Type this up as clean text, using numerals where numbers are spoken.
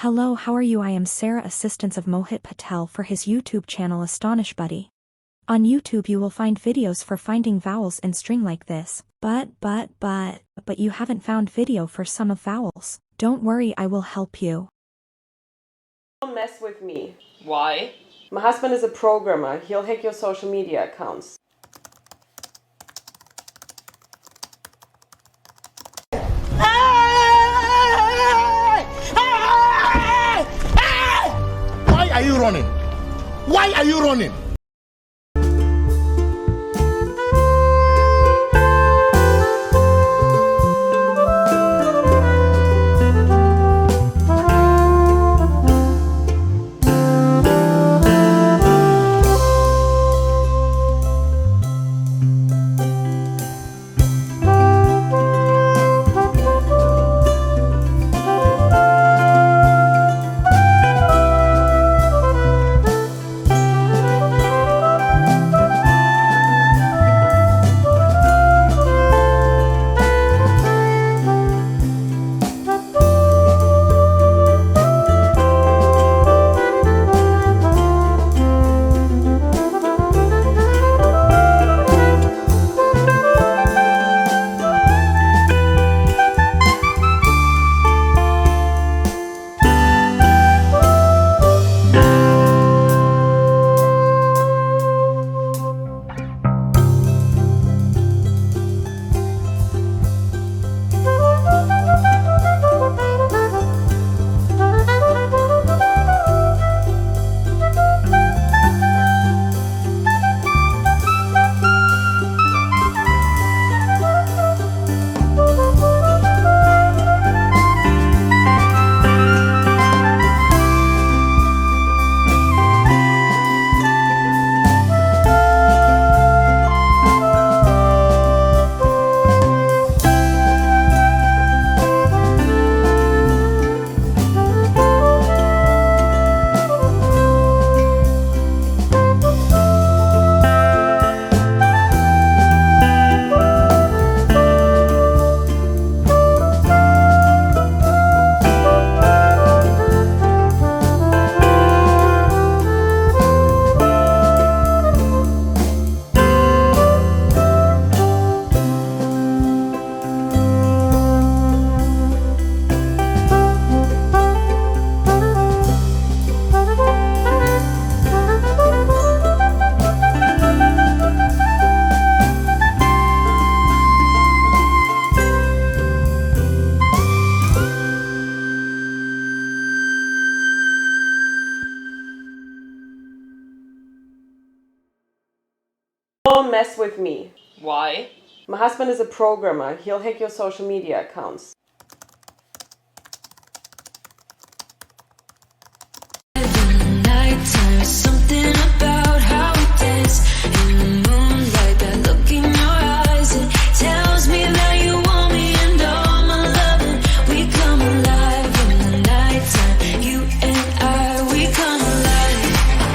Hello, how are you? I am Sarah, assistant of Mohit Patel for his YouTube channel Astonish Buddy. On YouTube you will find videos for finding vowels in string like this, but you haven't found video for sum of vowels. Don't worry, I will help you. Don't mess with me. Why? My husband is a programmer. He'll hack your social media accounts. Why are you running? Why are you running? Don't mess with me. Why? My husband is a programmer. He'll hack your social media accounts.